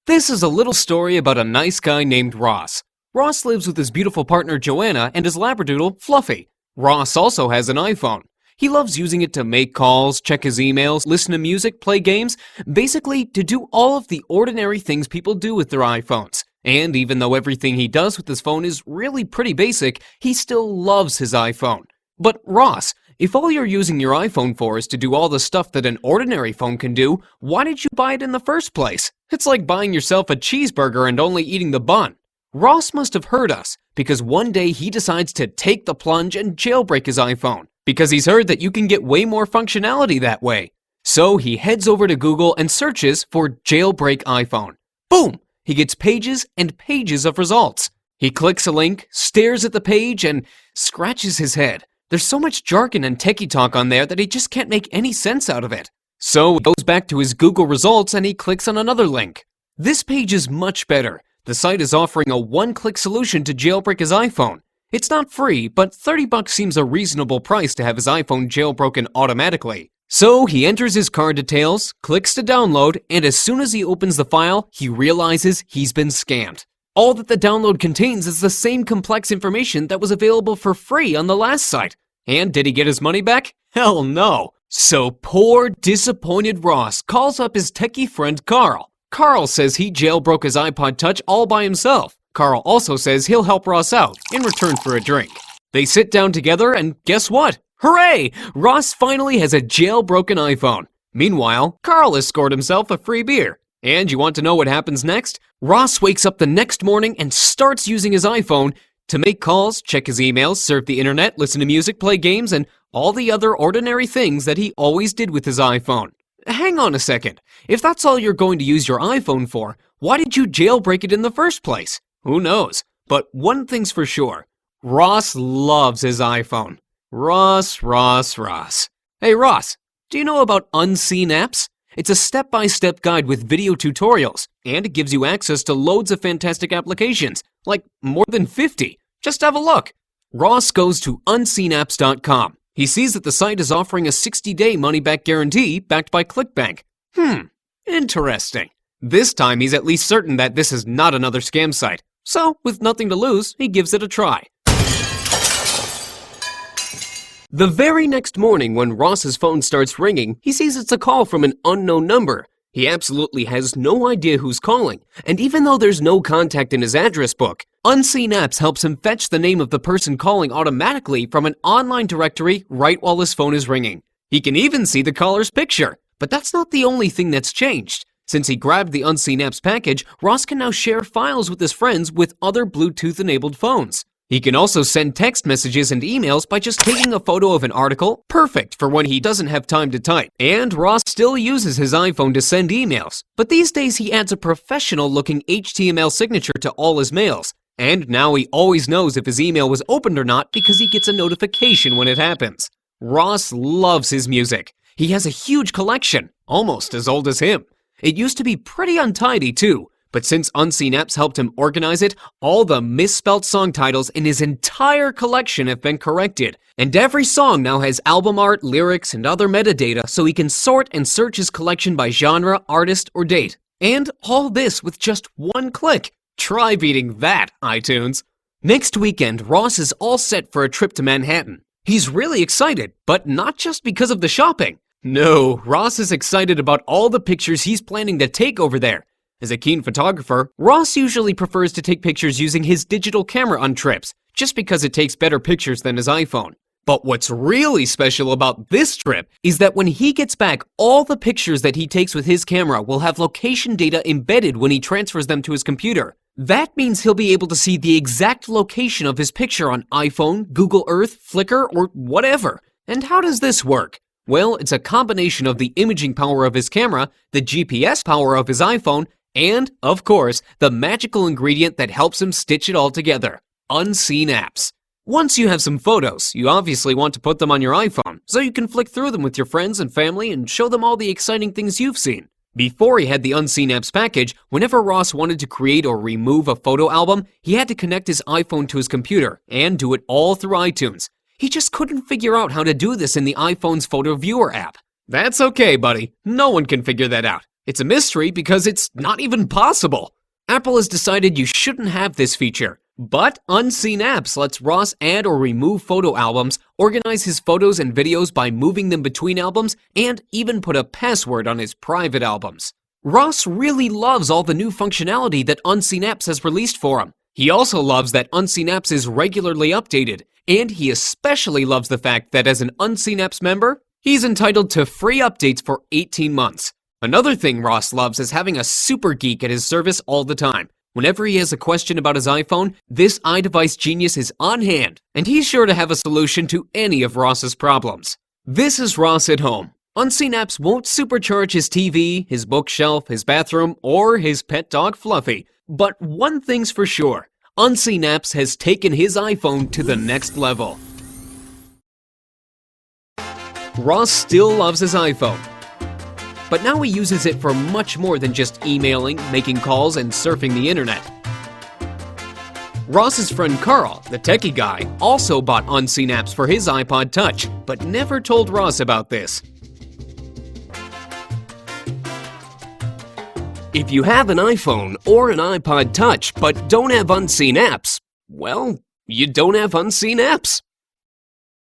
This is a little story about a nice guy named Ross. Ross lives with his beautiful partner Joanna and his labradoodle Fluffy. Ross also has an iPhone. He loves using it to make calls, check his emails, listen to music, play games, basically to do all of the ordinary things people do with their iPhones. And even though everything he does with his phone is really pretty basic, he still loves his iPhone. But Ross, if all you're using your iPhone for is to do all the stuff that an ordinary phone can do, why did you buy it in the first place? It's like buying yourself a cheeseburger and only eating the bun. Ross must have heard us, because one day he decides to take the plunge and jailbreak his iPhone, because he's heard that you can get way more functionality that way. So he heads over to Google and searches for jailbreak iPhone. Boom! He gets pages and pages of results. He clicks a link, stares at the page, and scratches his head. There's so much jargon and techie talk on there that he just can't make any sense out of it. So he goes back to his Google results and he clicks on another link. This page is much better. The site is offering a one-click solution to jailbreak his iPhone. It's not free, but $30 seems a reasonable price to have his iPhone jailbroken automatically. So he enters his card details, clicks to download, and as soon as he opens the file, he realizes he's been scammed. All that the download contains is the same complex information that was available for free on the last site. And did he get his money back? Hell no. So poor, disappointed Ross calls up his techie friend Carl. Carl says he jailbroke his iPod Touch all by himself. Carl also says he'll help Ross out in return for a drink. They sit down together and guess what? Hooray! Ross finally has a jailbroken iPhone. Meanwhile, Carl has scored himself a free beer. And you want to know what happens next? Ross wakes up the next morning and starts using his iPhone to make calls, check his emails, surf the internet, listen to music, play games, and all the other ordinary things that he always did with his iPhone. Hang on a second. If that's all you're going to use your iPhone for, why did you jailbreak it in the first place? Who knows? But one thing's for sure. Ross loves his iPhone. Ross. Hey Ross, do you know about Unseen Apps? It's a step-by-step guide with video tutorials, and it gives you access to loads of fantastic applications, like more than 50. Just have a look. Ross goes to unseenapps.com. He sees that the site is offering a 60-day money-back guarantee backed by ClickBank. Interesting. This time he's at least certain that this is not another scam site. So, with nothing to lose, he gives it a try. The very next morning when Ross's phone starts ringing, he sees it's a call from an unknown number. He absolutely has no idea who's calling, and even though there's no contact in his address book, Unseen Apps helps him fetch the name of the person calling automatically from an online directory right while his phone is ringing. He can even see the caller's picture, but that's not the only thing that's changed. Since he grabbed the Unseen Apps package, Ross can now share files with his friends with other Bluetooth-enabled phones. He can also send text messages and emails by just taking a photo of an article, perfect for when he doesn't have time to type. And Ross still uses his iPhone to send emails, but these days he adds a professional-looking HTML signature to all his mails. And now he always knows if his email was opened or not because he gets a notification when it happens. Ross loves his music. He has a huge collection, almost as old as him. It used to be pretty untidy too, but since Unseen Apps helped him organize it, all the misspelled song titles in his entire collection have been corrected. And every song now has album art, lyrics, and other metadata so he can sort and search his collection by genre, artist, or date. And all this with just one click. Try beating that, iTunes. Next weekend, Ross is all set for a trip to Manhattan. He's really excited, but not just because of the shopping. No, Ross is excited about all the pictures he's planning to take over there. As a keen photographer, Ross usually prefers to take pictures using his digital camera on trips, just because it takes better pictures than his iPhone. But what's really special about this trip is that when he gets back, all the pictures that he takes with his camera will have location data embedded when he transfers them to his computer. That means he'll be able to see the exact location of his picture on iPhone, Google Earth, Flickr, or whatever. And how does this work? Well, it's a combination of the imaging power of his camera, the GPS power of his iPhone, and, of course, the magical ingredient that helps him stitch it all together, Unseen Apps. Once you have some photos, you obviously want to put them on your iPhone, so you can flick through them with your friends and family and show them all the exciting things you've seen. Before he had the Unseen Apps package, whenever Ross wanted to create or remove a photo album, he had to connect his iPhone to his computer and do it all through iTunes. He just couldn't figure out how to do this in the iPhone's Photo Viewer app. That's okay, buddy. No one can figure that out. It's a mystery because it's not even possible. Apple has decided you shouldn't have this feature, but Unseen Apps lets Ross add or remove photo albums, organize his photos and videos by moving them between albums, and even put a password on his private albums. Ross really loves all the new functionality that Unseen Apps has released for him. He also loves that Unseen Apps is regularly updated, and he especially loves the fact that as an Unseen Apps member, he's entitled to free updates for 18 months. Another thing Ross loves is having a super geek at his service all the time. Whenever he has a question about his iPhone, this iDevice genius is on hand, and he's sure to have a solution to any of Ross's problems. This is Ross at home. Unseen Apps won't supercharge his TV, his bookshelf, his bathroom, or his pet dog Fluffy. But one thing's for sure, Unseen Apps has taken his iPhone to the next level. Ross still loves his iPhone, but now he uses it for much more than just emailing, making calls, and surfing the internet. Ross's friend Carl, the techie guy, also bought Unseen Apps for his iPod Touch, but never told Ross about this. If you have an iPhone or an iPod Touch but don't have Unseen Apps, well, you don't have Unseen Apps.